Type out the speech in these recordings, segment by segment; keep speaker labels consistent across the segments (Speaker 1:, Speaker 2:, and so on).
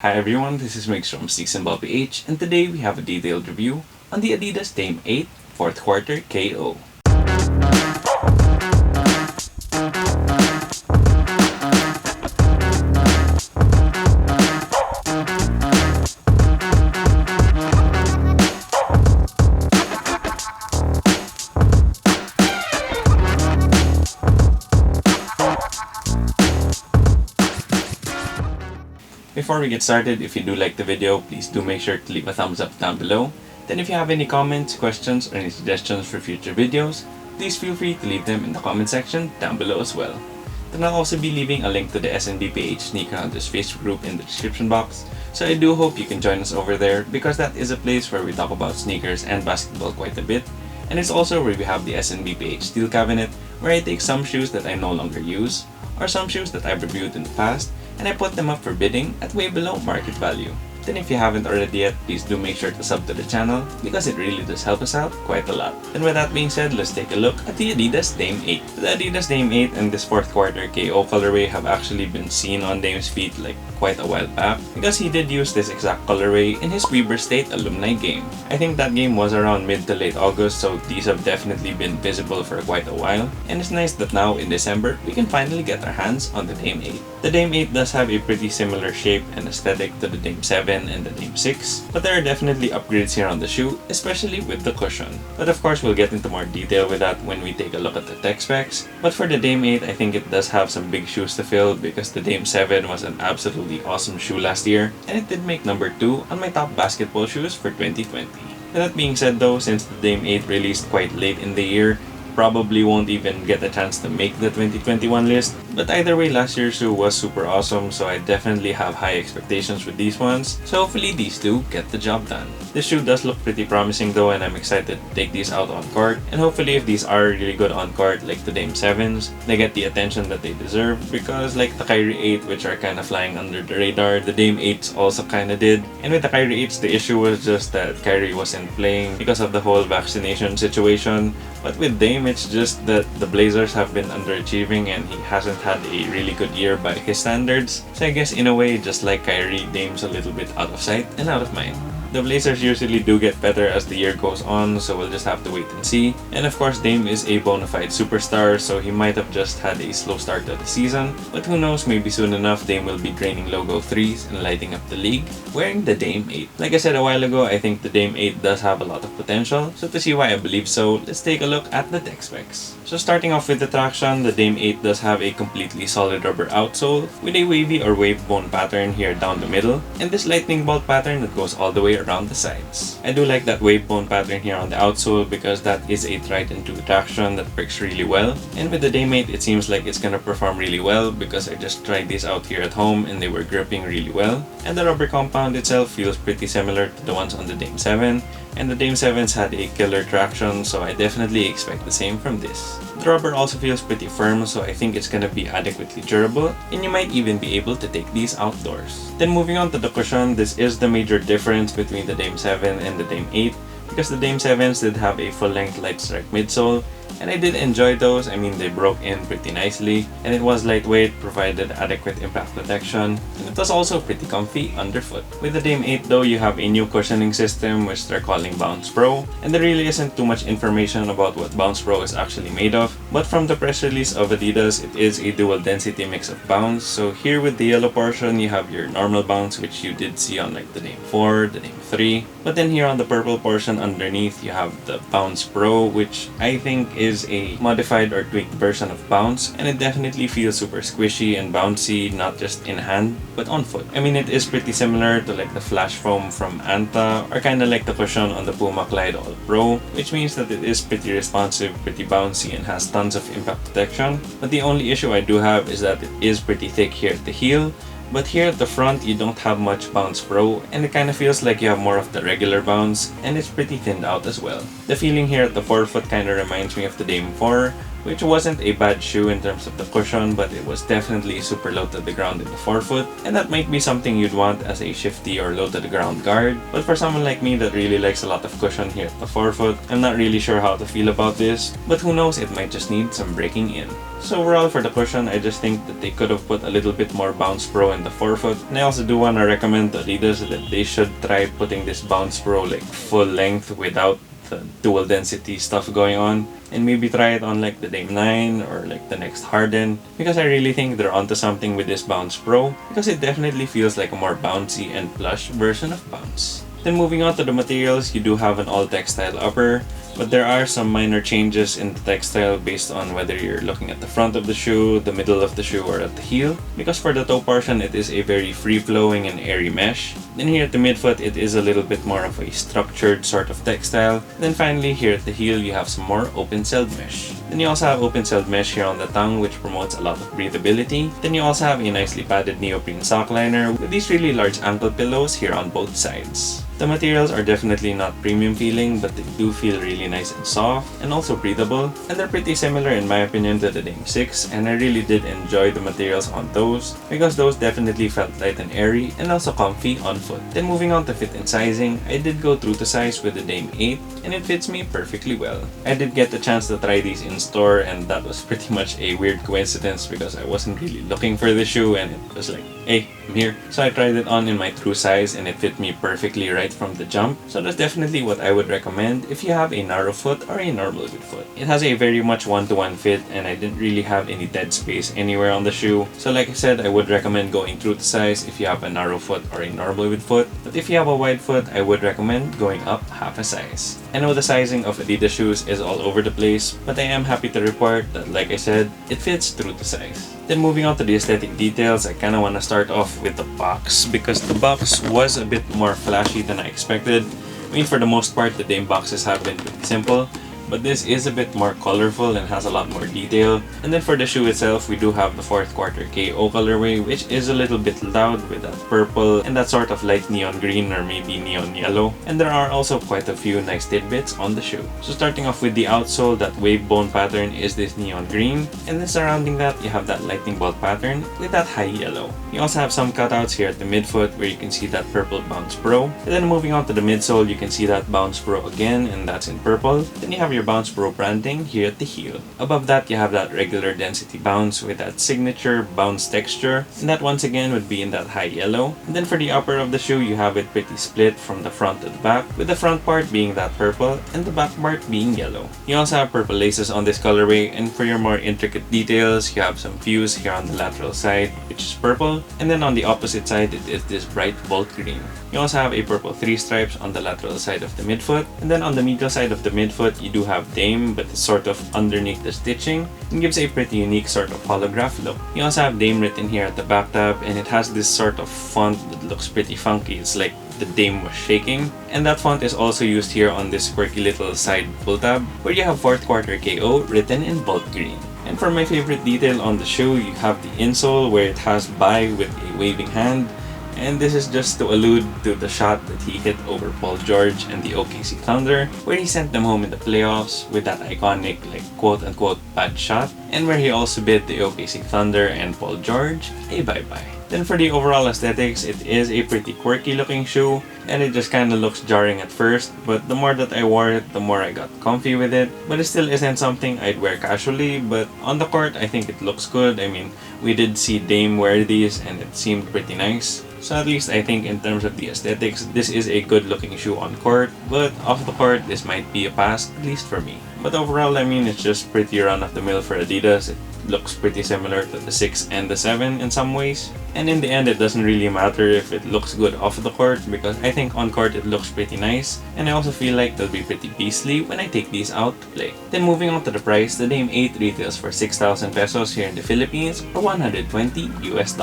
Speaker 1: Hi everyone, this is Mix from Sticks and Bobby H, and today we have a detailed review on the Adidas Dame 8 4th quarter KO. Before we get started, if you do like the video, please do make sure to leave a thumbs up down below. Then if you have any comments, questions, or any suggestions for future videos, please feel free to leave them in the comment section down below as well. Then I'll also be leaving a link to the SNB page Sneaker Hunters Facebook group in the description box, so I do hope you can join us over there because that is a place where we talk about sneakers and basketball quite a bit. And it's also where we have the SNB page Steel Cabinet, where I take some shoes that I no longer use, or some shoes that I've reviewed in the past, and I put them up for bidding at way below market value. Then if you haven't already yet, please do make sure to sub to the channel because it really does help us out quite a lot. And with that being said, let's take a look at the Adidas Dame 8. The Adidas Dame 8 and this 4th quarter KO colorway have actually been seen on Dame's feet like quite a while back because he did use this exact colorway in his Weber State alumni game. I think that game was around mid to late August, so these have definitely been visible for quite a while, and it's nice that now in December we can finally get our hands on the Dame 8. The Dame 8 does have a pretty similar shape and aesthetic to the Dame 7 and the Dame 6, but there are definitely upgrades here on the shoe, especially with the cushion. But of course we'll get into more detail with that when we take a look at the tech specs. But for the Dame 8, I think it does have some big shoes to fill because the Dame 7 was an absolutely awesome shoe last year, and it did make number 2 on my top basketball shoes for 2020. With that being said though, since the Dame 8 released quite late in the year, probably won't even get a chance to make the 2021 list. But either way, last year's shoe was super awesome, so I definitely have high expectations with these ones. So hopefully these two get the job done. This shoe does look pretty promising though, and I'm excited to take these out on court. And hopefully if these are really good on court like the Dame 7s, they get the attention that they deserve, because like the Kyrie 8, which are kind of flying under the radar, the Dame 8s also kind of did. And with the Kyrie 8s, the issue was just that Kyrie wasn't playing because of the whole vaccination situation. But with Dame, it's just that the Blazers have been underachieving and he hasn't had a really good year by his standards. So I guess in a way, just like Kyrie, Dame's a little bit out of sight and out of mind. The Blazers usually do get better as the year goes on, so we'll just have to wait and see. And of course, Dame is a bona fide superstar, so he might have just had a slow start to the season. But who knows, maybe soon enough, Dame will be draining logo 3s and lighting up the league wearing the Dame 8. Like I said a while ago, I think the Dame 8 does have a lot of potential. So to see why I believe so, let's take a look at the tech specs. So starting off with the traction, the Dame 8 does have a completely solid rubber outsole with a wavy or wave bone pattern here down the middle, and this lightning bolt pattern that goes all the way around the sides. I do like that wave bone pattern here on the outsole because that is a tried and true traction that works really well. And with the Dame 8, it seems like it's gonna perform really well because I just tried these out here at home and they were gripping really well. And the rubber compound itself feels pretty similar to the ones on the Dame 7. And the Dame 7s had a killer traction, so I definitely expect the same from this. The rubber also feels pretty firm, so I think it's gonna be adequately durable, and you might even be able to take these outdoors. Then moving on to the cushion, this is the major difference between the Dame 7 and the Dame 8, because the Dame 7s did have a full-length light strike midsole, and I did enjoy those. I mean, they broke in pretty nicely, and it was lightweight, provided adequate impact protection, and it was also pretty comfy underfoot. With the Dame 8 though, you have a new cushioning system which they're calling Bounce Pro, and there really isn't too much information about what Bounce Pro is actually made of, but from the press release of Adidas, it is a dual density mix of bounce. So here with the yellow portion, you have your normal bounce, which you did see on like the Dame 4, the Dame 3, but then here on the purple portion underneath, you have the Bounce Pro, which I think is a modified or tweaked version of bounce, and it definitely feels super squishy and bouncy, not just in hand but on foot. I mean, it is pretty similar to like the Flash Foam from Anta, or kinda like the cushion on the Puma Clyde All Pro, which means that it is pretty responsive, pretty bouncy, and has tons of impact protection. But the only issue I do have is that it is pretty thick here at the heel. But here at the front, you don't have much Bounce Pro, and it kind of feels like you have more of the regular bounce, and it's pretty thinned out as well. The feeling here at the forefoot kind of reminds me of the Dame 4, which wasn't a bad shoe in terms of the cushion, but it was definitely super low to the ground in the forefoot, and that might be something you'd want as a shifty or low to the ground guard. But for someone like me that really likes a lot of cushion here at the forefoot, I'm not really sure how to feel about this, but who knows, it might just need some breaking in. So overall for the cushion, I just think that they could have put a little bit more bounce pro in the forefoot, and I also do want to recommend to Adidas that they should try putting this bounce pro like full length without the dual density stuff going on, and maybe try it on like the Dame 9 or like the next Harden, because I really think they're onto something with this Bounce Pro, because it definitely feels like a more bouncy and plush version of Bounce. Then moving on to the materials, you do have an all textile upper, but there are some minor changes in the textile based on whether you're looking at the front of the shoe, the middle of the shoe, or at the heel. Because for the toe portion, it is a very free-flowing and airy mesh. Then here at the midfoot, it is a little bit more of a structured sort of textile. Then finally, here at the heel, you have some more open-celled mesh. Then you also have open-celled mesh here on the tongue, which promotes a lot of breathability. Then you also have a nicely padded neoprene sock liner with these really large ankle pillows here on both sides. The materials are definitely not premium feeling, but they do feel really nice and soft and also breathable, and they're pretty similar in my opinion to the Dame 6, and I really did enjoy the materials on those because those definitely felt light and airy and also comfy on foot. Then moving on to fit and sizing, I did go true to size with the Dame 8 and it fits me perfectly well. I did get the chance to try these in store, and that was pretty much a weird coincidence because I wasn't really looking for the shoe and it was like, hey, I'm here. So I tried it on in my true size and it fit me perfectly right from the jump. So that's definitely what I would recommend if you have a narrow foot or a normal good foot. It has a very much one-to-one fit, and I didn't really have any dead space anywhere on the shoe. So like I said, I would recommend going true to size if you have a narrow foot or a normal good foot. But if you have a wide foot, I would recommend going up half a size. I know the sizing of Adidas shoes is all over the place, but I am happy to report that, like I said, it fits true to size. Then moving on to the aesthetic details, I kind of want to start off with the box because the box was a bit more flashy than I expected. I mean, for the most part, the Dame boxes have been pretty simple, but this is a bit more colorful and has a lot more detail. And then for the shoe itself, we do have the 4th quarter KO colorway, which is a little bit loud with that purple and that sort of light neon green or maybe neon yellow. And there are also quite a few nice tidbits on the shoe. So starting off with the outsole, that wave bone pattern is this neon green, and then surrounding that, you have that lightning bolt pattern with that high yellow. You also have some cutouts here at the midfoot where you can see that purple Bounce Pro. And then moving on to the midsole, you can see that Bounce Pro again, and that's in purple. Then you have your Bounce Pro branding here at the heel. Above that, you have that regular density bounce with that signature bounce texture, and that once again would be in that high yellow. And then for the upper of the shoe, you have it pretty split from the front to the back, with the front part being that purple and the back part being yellow. You also have purple laces on this colorway, and for your more intricate details, you have some fuse here on the lateral side, which is purple, and then on the opposite side, it is this bright bolt green. You also have a purple 3 stripes on the lateral side of the midfoot, and then on the medial side of the midfoot, you do have Dame, but it's sort of underneath the stitching and gives a pretty unique sort of holograph look. You also have Dame written here at the back tab, and it has this sort of font that looks pretty funky. It's like the Dame was shaking, and that font is also used here on this quirky little side pull tab where you have 4th quarter KO written in bolt green. And for my favorite detail on the shoe, you have the insole where it has "bye" with a waving hand. And this is just to allude to the shot that he hit over Paul George and the OKC Thunder, where he sent them home in the playoffs with that iconic, like, quote-unquote bad shot, and where he also bid the OKC Thunder and Paul George a bye-bye. Then for the overall aesthetics, it is a pretty quirky looking shoe, and it just kinda looks jarring at first, but the more that I wore it, the more I got comfy with it. But it still isn't something I'd wear casually, but on the court, I think it looks good. I mean, we did see Dame wear these and it seemed pretty nice. So at least I think in terms of the aesthetics, this is a good looking shoe on court, but off the court, this might be a pass, at least for me. But overall, I mean, it's just pretty run-of-the-mill for Adidas. It looks pretty similar to the 6 and the 7 in some ways. And in the end, it doesn't really matter if it looks good off the court, because I think on court it looks pretty nice, and I also feel like they'll be pretty beastly when I take these out to play. Then moving on to the price, the Dame 8 retails for 6,000 pesos here in the Philippines, or $120 US.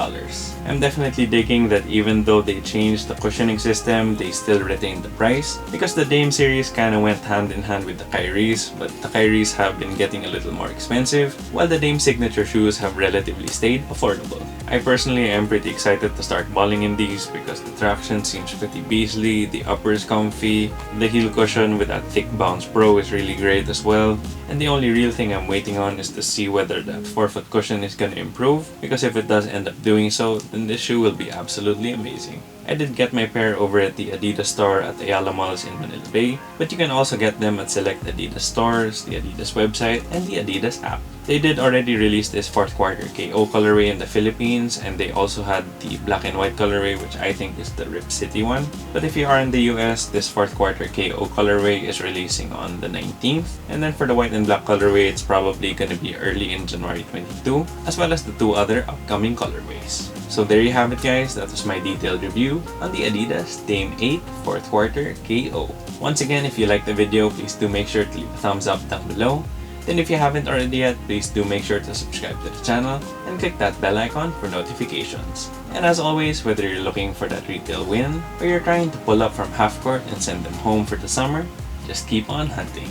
Speaker 1: I'm definitely digging that even though they changed the cushioning system, they still retained the price, because the Dame series kinda went hand in hand with the Kyries, but the Kyries have been getting a little more expensive, while the Dame signature shoes have relatively stayed affordable. I personally am pretty excited to start balling in these because the traction seems pretty beastly, the upper is comfy, the heel cushion with that thick Bounce Pro is really great as well, and the only real thing I'm waiting on is to see whether that forefoot cushion is gonna improve, because if it does end up doing so, then this shoe will be absolutely amazing. I did get my pair over at the Adidas store at Ayala Malls in Manila Bay, but you can also get them at select Adidas stores, the Adidas website, and the Adidas app. They did already release this 4th quarter KO colorway in the Philippines, and they also had the black and white colorway, which I think is the Rip City one. But if you are in the US, this 4th quarter KO colorway is releasing on the 19th, and then for the white and black colorway, it's probably gonna be early in January 22, as well as the 2 other upcoming colorways. So there you have it, guys. That was my detailed review on the Adidas Dame 8 4th quarter KO. Once again, if you liked the video, please do make sure to leave a thumbs up down below. Then if you haven't already yet, please do make sure to subscribe to the channel and click that bell icon for notifications. And as always, whether you're looking for that retail win or you're trying to pull up from half court and send them home for the summer, just keep on hunting.